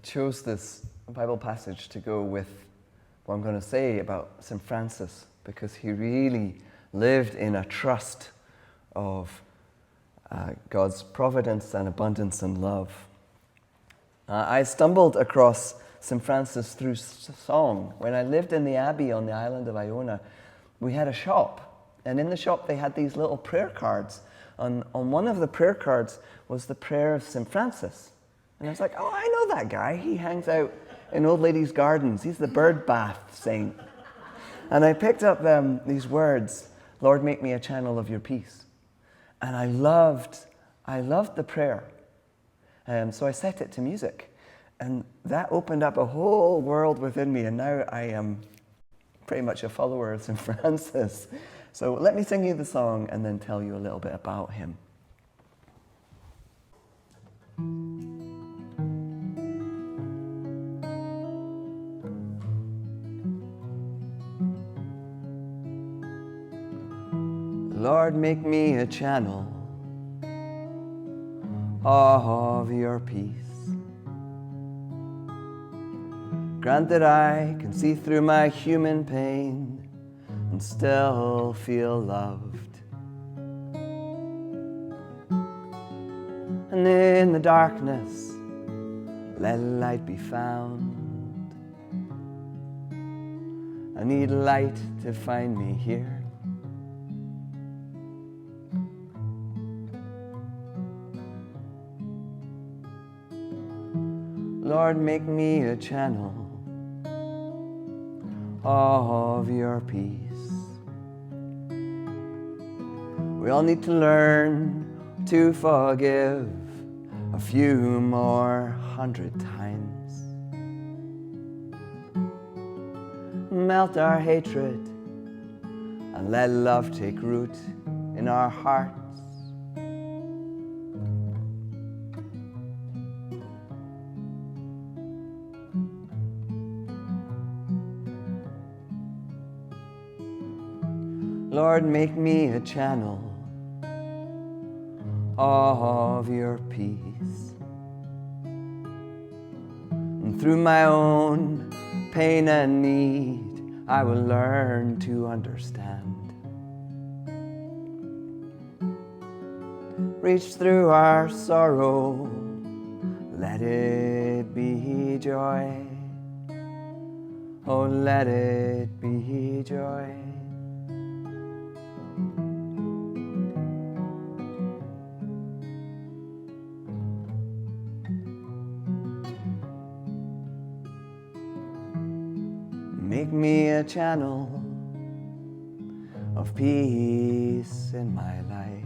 chose this Bible passage to go with what I'm going to say about St. Francis, because he really lived in a trust of God's providence and abundance and love. I stumbled across St. Francis through song. When I lived in the Abbey on the island of Iona, we had a shop, and in the shop they had these little prayer cards. On one of the prayer cards was the prayer of St. Francis. And I was like, oh, I know that guy. He hangs out in old ladies' gardens. He's the bird bath saint. And I picked up these words, Lord, make me a channel of your peace. And I loved the prayer. So I set it to music. And that opened up a whole world within me. And now I am pretty much a follower of St. Francis. So let me sing you the song and then tell you a little bit about him. Lord, make me a channel of your peace. Grant that I can see through my human pain and still feel loved. And in the darkness, let light be found. I need light to find me here. Lord, make me a channel of your peace. We all need to learn to forgive a few more 100 times. Melt our hatred and let love take root in our hearts. Lord, make me a channel of your peace. And through my own pain and need, I will learn to understand. Reach through our sorrow, let it be joy. Oh, let it be joy. Make me a channel of peace in my life.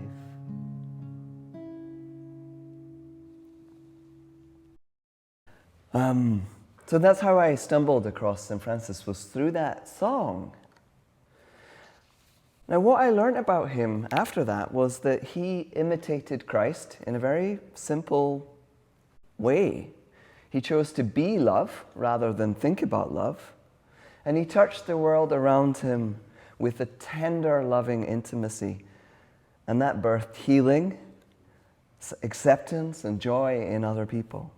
So that's how I stumbled across St. Francis, was through that song. Now, what I learned about him after that was that he imitated Christ in a very simple way. He chose to be love rather than think about love. And he touched the world around him with a tender, loving intimacy. And that birthed healing, acceptance, and joy in other people.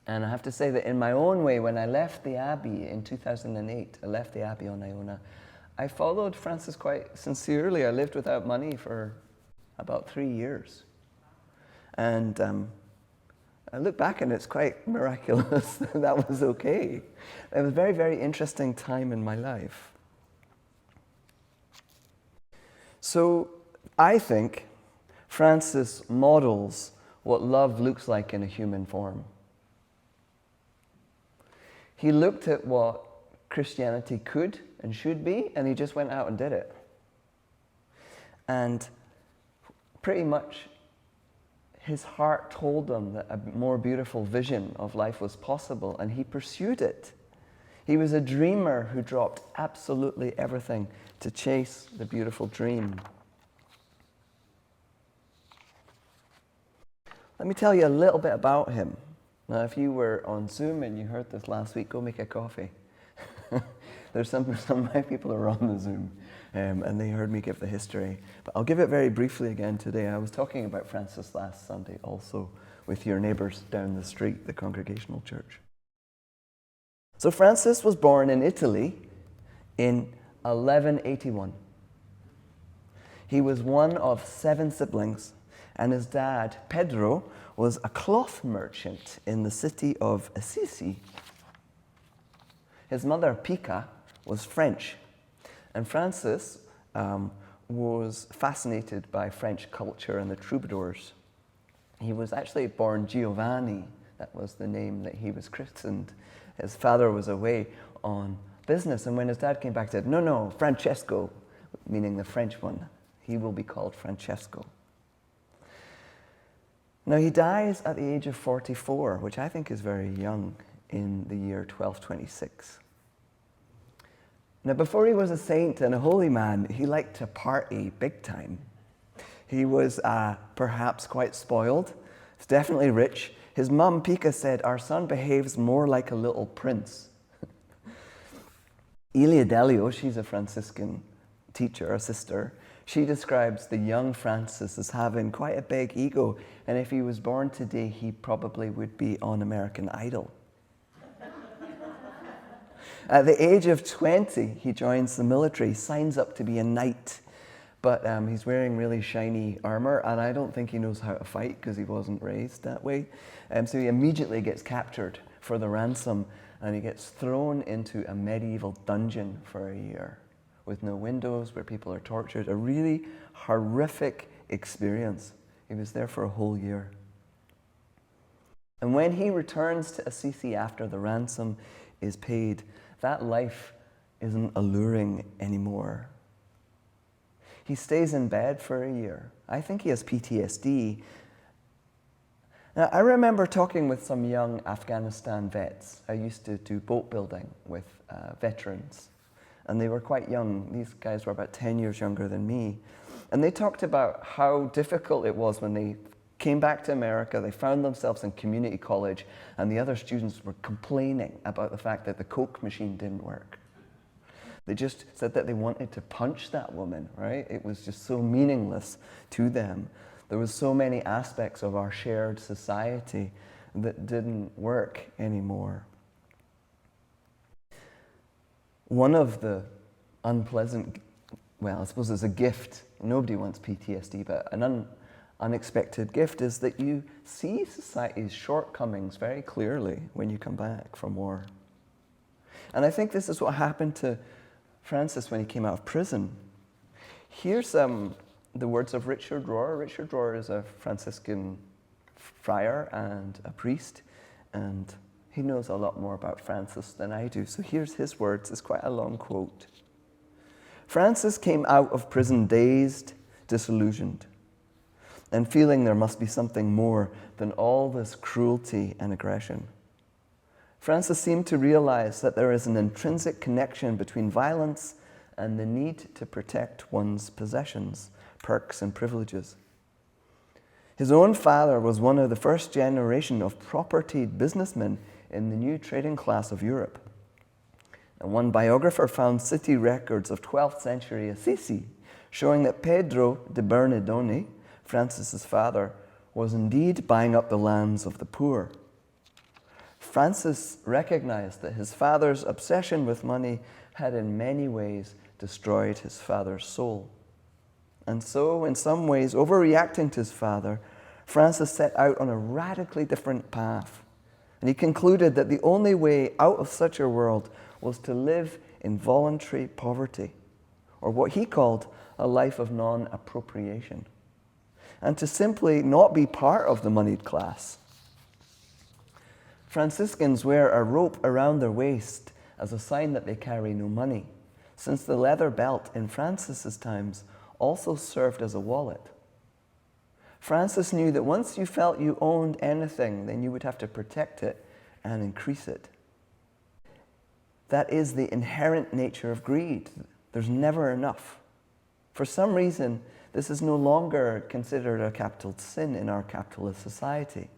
And I have to say that in my own way, when I left the Abbey in 2008, I left the Abbey on Iona, I followed Francis quite sincerely. I lived without money for about 3 years. And I look back and it's quite miraculous that that was okay. It was a very, very interesting time in my life. So I think Francis models what love looks like in a human form. He looked at what Christianity could and should be, and he just went out and did it. And pretty much his heart told him that a more beautiful vision of life was possible, and he pursued it. He was a dreamer who dropped absolutely everything to chase the beautiful dream. Let me tell you a little bit about him. Now, if you were on Zoom and you heard this last week, go make a coffee. There's some of my people are on the Zoom, and they heard me give the history. But I'll give it very briefly again today. I was talking about Francis last Sunday also with your neighbors down the street, the Congregational Church. So Francis was born in Italy in 1181. He was one of 7 siblings, and his dad, Pedro, was a cloth merchant in the city of Assisi. His mother, Pica, was French, and Francis was fascinated by French culture and the troubadours. He was actually born Giovanni. That was the name that he was christened. His father was away on business, and when his dad came back, he said, no, Francesco, meaning the French one. He will be called Francesco. Now, he dies at the age of 44, which I think is very young, in the year 1226. Now, before he was a saint and a holy man, he liked to party big time. He was perhaps quite spoiled. He's definitely rich. His mum, Pica, said, "Our son behaves more like a little prince." Elia Delio, she's a Franciscan teacher, a sister, she describes the young Francis as having quite a big ego, and if he was born today, he probably would be on American Idol. At the age of 20, he joins the military, signs up to be a knight, but he's wearing really shiny armor, and I don't think he knows how to fight because he wasn't raised that way. So he immediately gets captured for the ransom, and he gets thrown into a medieval dungeon for a year with no windows, where people are tortured. A really horrific experience. He was there for a whole year. And when he returns to Assisi after the ransom is paid, that life isn't alluring anymore. He stays in bed for a year. I think he has PTSD. Now, I remember talking with some young Afghanistan vets. I used to do boat building with veterans, and they were quite young. These guys were about 10 years younger than me. And they talked about how difficult it was when they came back to America. They found themselves in community college, and the other students were complaining about the fact that the Coke machine didn't work. They just said that they wanted to punch that woman, right? It was just so meaningless to them. There was so many aspects of our shared society that didn't work anymore. One of the unpleasant, well, I suppose it's a gift. Nobody wants PTSD, but an unexpected gift is that you see society's shortcomings very clearly when you come back from war. And I think this is what happened to Francis when he came out of prison. Here's the words of Richard Rohr. Richard Rohr is a Franciscan friar and a priest, and he knows a lot more about Francis than I do. So here's his words. It's quite a long quote. "Francis came out of prison dazed, disillusioned, and feeling there must be something more than all this cruelty and aggression. Francis seemed to realize that there is an intrinsic connection between violence and the need to protect one's possessions, perks, and privileges. His own father was one of the first generation of propertied businessmen in the new trading class of Europe. And one biographer found city records of 12th century Assisi showing that Pedro de Bernardone, Francis's father, was indeed buying up the lands of the poor. Francis recognized that his father's obsession with money had in many ways destroyed his father's soul. And so, in some ways, overreacting to his father, Francis set out on a radically different path. And he concluded that the only way out of such a world was to live in voluntary poverty, or what he called a life of non-appropriation, and to simply not be part of the moneyed class. Franciscans wear a rope around their waist as a sign that they carry no money, since the leather belt in Francis's times also served as a wallet. Francis knew that once you felt you owned anything, then you would have to protect it and increase it. That is the inherent nature of greed. There's never enough. For some reason, this is no longer considered a capital sin in our capitalist society.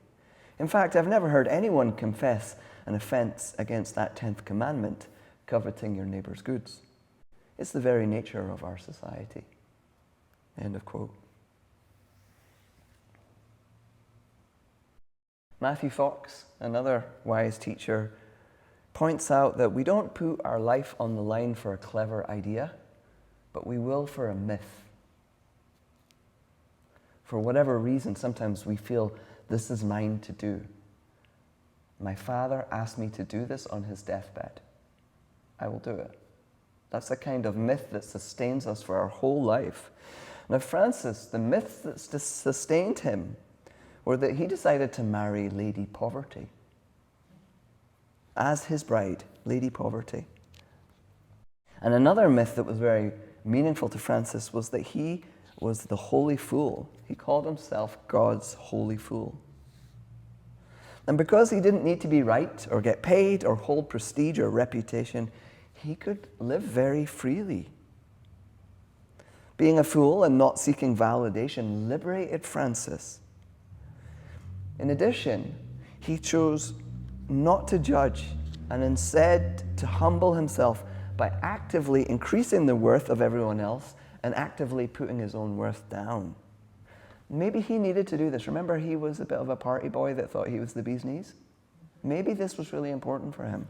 In fact, I've never heard anyone confess an offense against that 10th commandment, coveting your neighbor's goods. It's the very nature of our society. End of quote. Matthew Fox, another wise teacher, points out that we don't put our life on the line for a clever idea, but we will for a myth. For whatever reason, sometimes we feel this is mine to do. My father asked me to do this on his deathbed. I will do it. That's a kind of myth that sustains us for our whole life. Now, Francis, the myths that sustained him were that he decided to marry Lady Poverty as his bride, Lady Poverty. And another myth that was very meaningful to Francis was that he was the holy fool. He called himself God's holy fool. And because he didn't need to be right or get paid or hold prestige or reputation, he could live very freely. Being a fool and not seeking validation liberated Francis. In addition, he chose not to judge and instead to humble himself by actively increasing the worth of everyone else and actively putting his own worth down. Maybe he needed to do this. Remember, he was a bit of a party boy that thought he was the bee's knees? Maybe this was really important for him.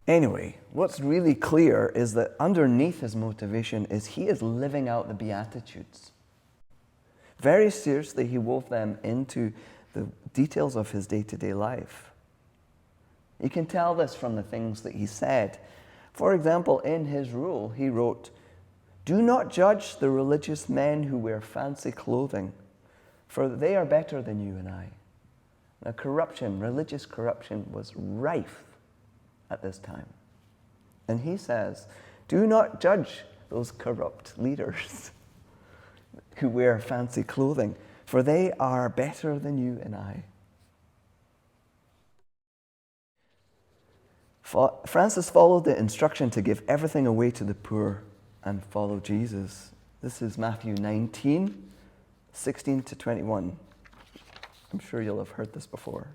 Anyway, what's really clear is that underneath his motivation is he is living out the Beatitudes. Very seriously, he wove them into the details of his day-to-day life. You can tell this from the things that he said. For example, in his rule, he wrote, "Do not judge the religious men who wear fancy clothing, for they are better than you and I." Now, religious corruption was rife at this time. And he says, do not judge those corrupt leaders who wear fancy clothing, for they are better than you and I. Francis followed the instruction to give everything away to the poor and follow Jesus. This is Matthew 19, 16 to 21. I'm sure you'll have heard this before.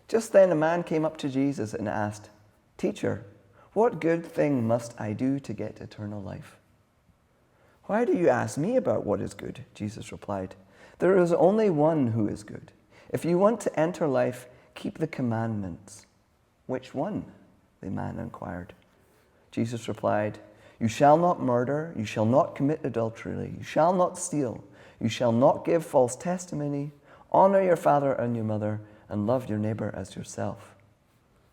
Just then a man came up to Jesus and asked, "Teacher, what good thing must I do to get eternal life?" "Why do you ask me about what is good?" Jesus replied. "There is only one who is good. If you want to enter life, keep the commandments." "Which one?" the man inquired. Jesus replied, "You shall not murder, you shall not commit adultery, you shall not steal, you shall not give false testimony, honor your father and your mother, and love your neighbor as yourself."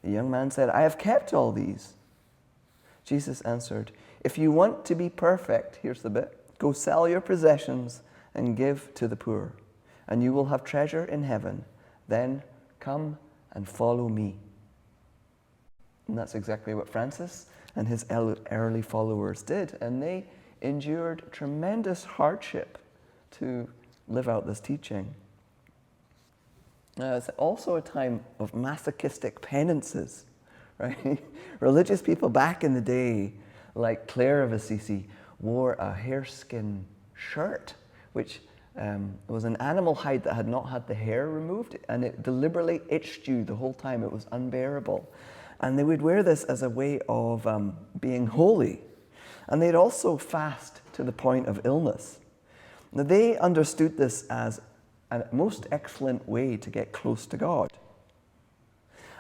The young man said, "I have kept all these." Jesus answered, "If you want to be perfect," here's the bit, "go sell your possessions and give to the poor, and you will have treasure in heaven. Then come and follow me." And that's exactly what Francis and his early followers did, and they endured tremendous hardship to live out this teaching. Now, it's also a time of masochistic penances, right? Religious people back in the day, like Clare of Assisi, wore a hareskin shirt, which was an animal hide that had not had the hair removed, and it deliberately itched you the whole time. It was unbearable. And they would wear this as a way of being holy. And they'd also fast to the point of illness. Now, they understood this as a most excellent way to get close to God.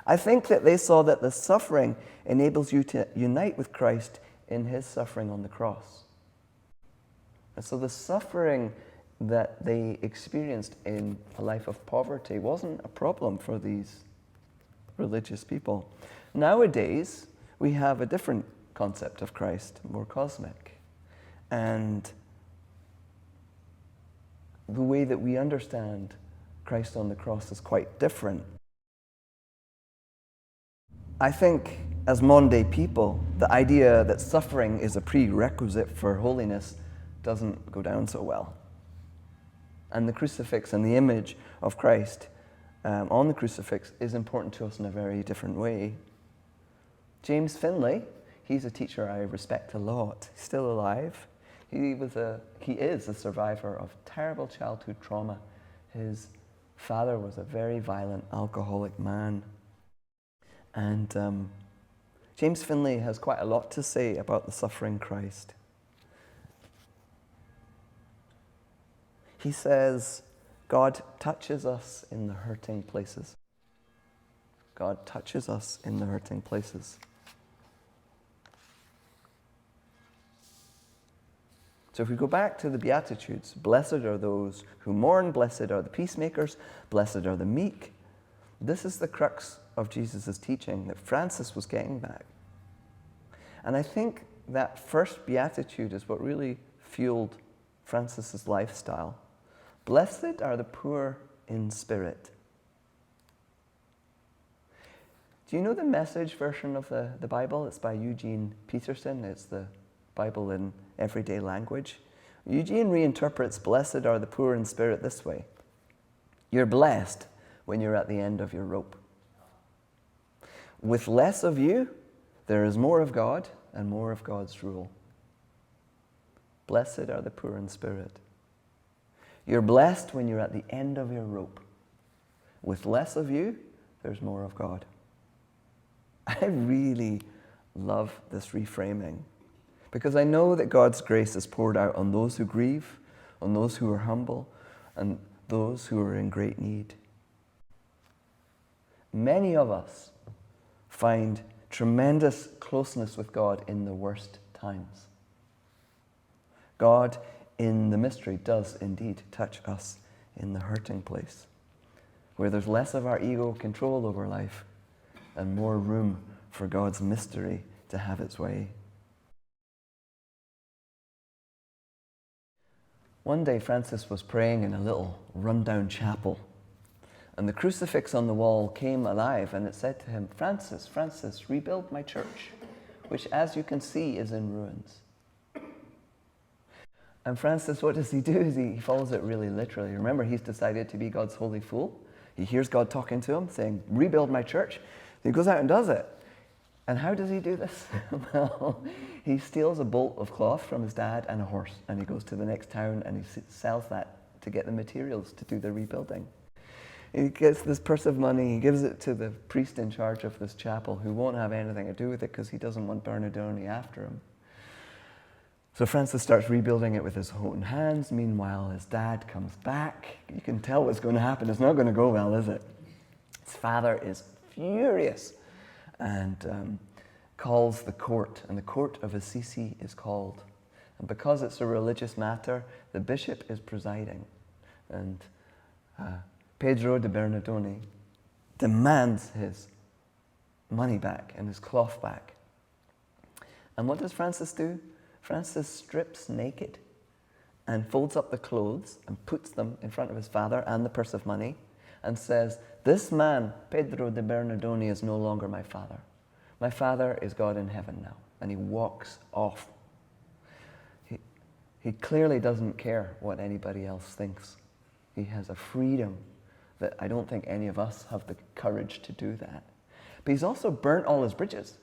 I think that they saw that the suffering enables you to unite with Christ in his suffering on the cross. And so the suffering that they experienced in a life of poverty wasn't a problem for these religious people. Nowadays, we have a different concept of Christ, more cosmic. And the way that we understand Christ on the cross is quite different. I think, as modern-day people, the idea that suffering is a prerequisite for holiness doesn't go down so well. And the crucifix and the image of Christ on the crucifix is important to us in a very different way. James Finlay, he's a teacher I respect a lot. He's still alive. He is a survivor of terrible childhood trauma. His father was a very violent alcoholic man. And James Finlay has quite a lot to say about the suffering Christ. He says, God touches us in the hurting places. God touches us in the hurting places. So if we go back to the Beatitudes, blessed are those who mourn, blessed are the peacemakers, blessed are the meek. This is the crux of Jesus' teaching that Francis was getting back. And I think that first beatitude is what really fueled Francis's lifestyle. Blessed are the poor in spirit. Do you know the Message version of the Bible? It's by Eugene Peterson. It's the Bible in everyday language. Eugene reinterprets blessed are the poor in spirit this way. You're blessed when you're at the end of your rope. With less of you, there is more of God and more of God's rule. Blessed are the poor in spirit. You're blessed when you're at the end of your rope. With less of you, there's more of God. I really love this reframing because I know that God's grace is poured out on those who grieve, on those who are humble, and those who are in great need. Many of us find tremendous closeness with God in the worst times. God, in the mystery, does indeed touch us in the hurting place, where there's less of our ego control over life and more room for God's mystery to have its way. One day, Francis was praying in a little rundown chapel, and the crucifix on the wall came alive, and it said to him, Francis, Francis, rebuild my church, which, as you can see, is in ruins. And Francis, what does he do? He follows it really literally. Remember, he's decided to be God's holy fool. He hears God talking to him, saying, rebuild my church. He goes out and does it. And how does he do this? Well, he steals a bolt of cloth from his dad and a horse, and he goes to the next town and he sells that to get the materials to do the rebuilding. He gets this purse of money, he gives it to the priest in charge of this chapel, who won't have anything to do with it because he doesn't want Bernardoni after him. So Francis starts rebuilding it with his own hands. Meanwhile, his dad comes back. You can tell what's going to happen. It's not going to go well, is it? His father is furious and calls the court. And the court of Assisi is called. And because it's a religious matter, the bishop is presiding. And Pedro de Bernardoni demands his money back and his cloth back. And what does Francis do? Francis strips naked and folds up the clothes and puts them in front of his father and the purse of money and says, this man, Pedro de Bernardoni, is no longer my father. My father is God in heaven now. And he walks off. He clearly doesn't care what anybody else thinks. He has a freedom that I don't think any of us have the courage to do that. But he's also burnt all his bridges.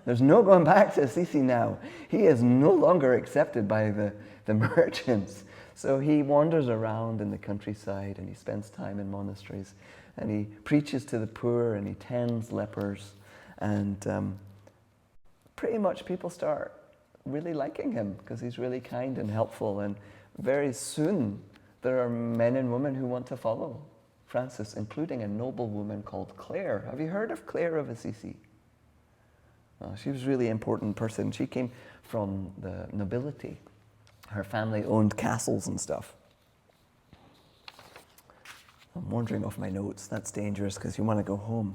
There's no going back to Assisi now. He is no longer accepted by the merchants. So he wanders around in the countryside and he spends time in monasteries and he preaches to the poor and he tends lepers. And pretty much people start really liking him because he's really kind and helpful. And very soon there are men and women who want to follow Francis, including a noble woman called Clare. Have you heard of Clare of Assisi? She was a really important person. She came from the nobility. Her family owned castles and stuff. I'm wandering off my notes. That's dangerous because you want to go home.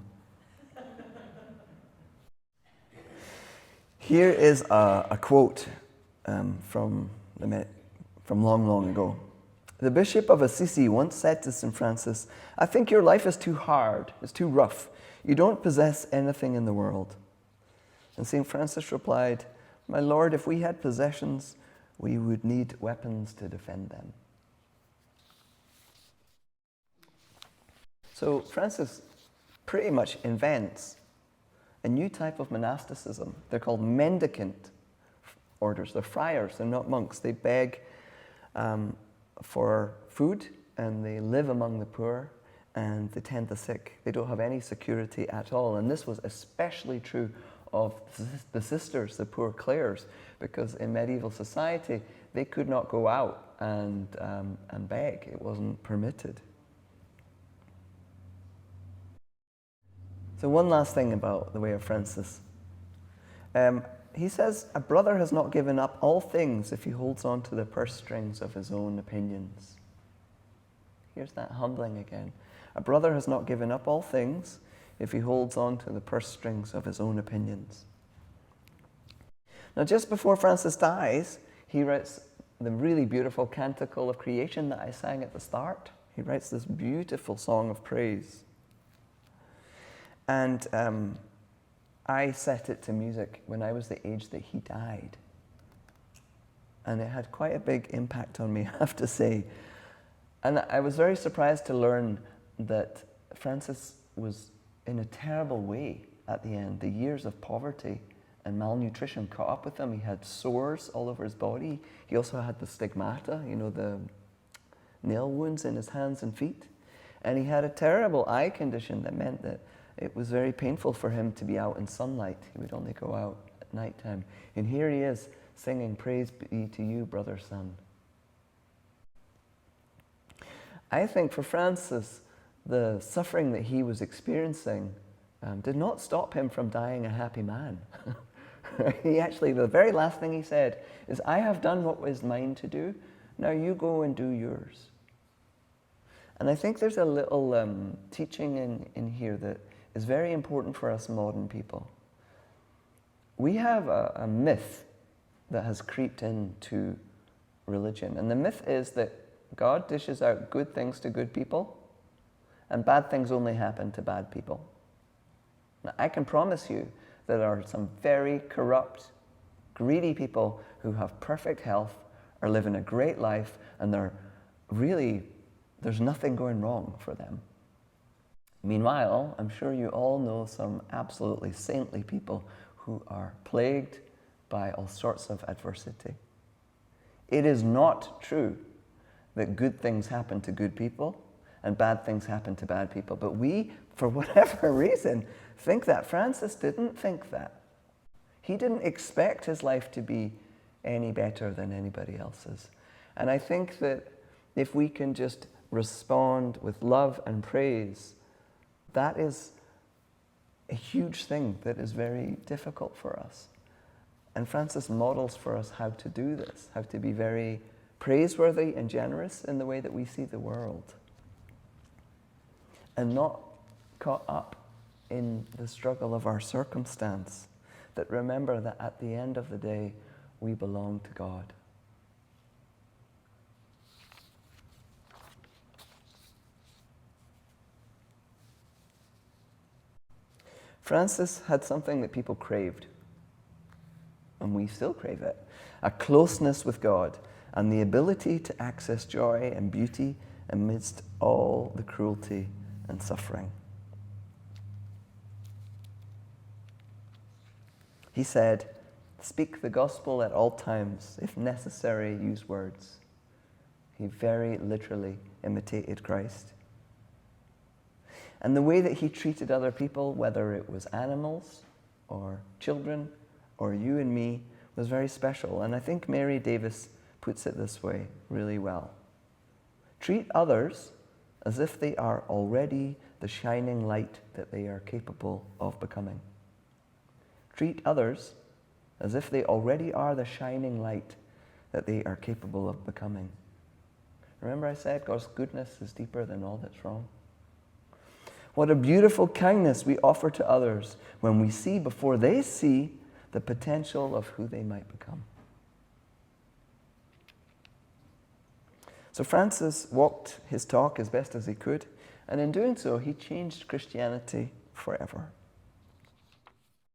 Here is a quote from long, long ago. The Bishop of Assisi once said to St. Francis, I think your life is too hard, it's too rough. You don't possess anything in the world. And St. Francis replied, my Lord, if we had possessions, we would need weapons to defend them. So Francis pretty much invents a new type of monasticism. They're called mendicant orders. They're friars, they're not monks. They beg for food and they live among the poor and they tend the sick. They don't have any security at all. And this was especially true of the sisters, the poor Clares, because in medieval society, they could not go out and beg. It wasn't permitted. So one last thing about the way of Francis. He says, a brother has not given up all things if he holds on to the purse strings of his own opinions. Here's that humbling again. A brother has not given up all things if he holds on to the purse strings of his own opinions. Now, just before Francis dies, he writes the really beautiful canticle of creation that I sang at the start. He writes this beautiful song of praise. And I set it to music when I was the age that he died. And it had quite a big impact on me, I have to say. And I was very surprised to learn that Francis was in a terrible way at the end. The years of poverty and malnutrition caught up with him. He had sores all over his body. He also had the stigmata, the nail wounds in his hands and feet. And he had a terrible eye condition that meant that it was very painful for him to be out in sunlight. He would only go out at nighttime. And here he is singing, "Praise be to you, brother sun." I think for Francis, the suffering that he was experiencing did not stop him from dying a happy man. He actually, the very last thing he said is, "I have done what was mine to do. Now you go and do yours." And I think there's a little teaching in here that is very important for us modern people. We have a myth that has creeped into religion. And the myth is that God dishes out good things to good people, and bad things only happen to bad people. Now, I can promise you that there are some very corrupt, greedy people who have perfect health, are living a great life, and there's nothing going wrong for them. Meanwhile, I'm sure you all know some absolutely saintly people who are plagued by all sorts of adversity. It is not true that good things happen to good people and bad things happen to bad people. But we, for whatever reason, think that. Francis didn't think that. He didn't expect his life to be any better than anybody else's. And I think that if we can just respond with love and praise, that is a huge thing that is very difficult for us. And Francis models for us how to do this, how to be very praiseworthy and generous in the way that we see the world, and not caught up in the struggle of our circumstance, that remember that at the end of the day, we belong to God. Francis had something that people craved, and we still crave it: a closeness with God and the ability to access joy and beauty amidst all the cruelty and suffering. He said, "Speak the gospel at all times. If necessary, use words." He very literally imitated Christ. And the way that he treated other people, whether it was animals or children or you and me, was very special. And I think Mary Davis puts it this way really well. Treat others as if they are already the shining light that they are capable of becoming. Treat others as if they already are the shining light that they are capable of becoming. Remember I said God's goodness is deeper than all that's wrong? What a beautiful kindness we offer to others when we see before they see the potential of who they might become. So Francis walked his talk as best as he could, and in doing so, he changed Christianity forever.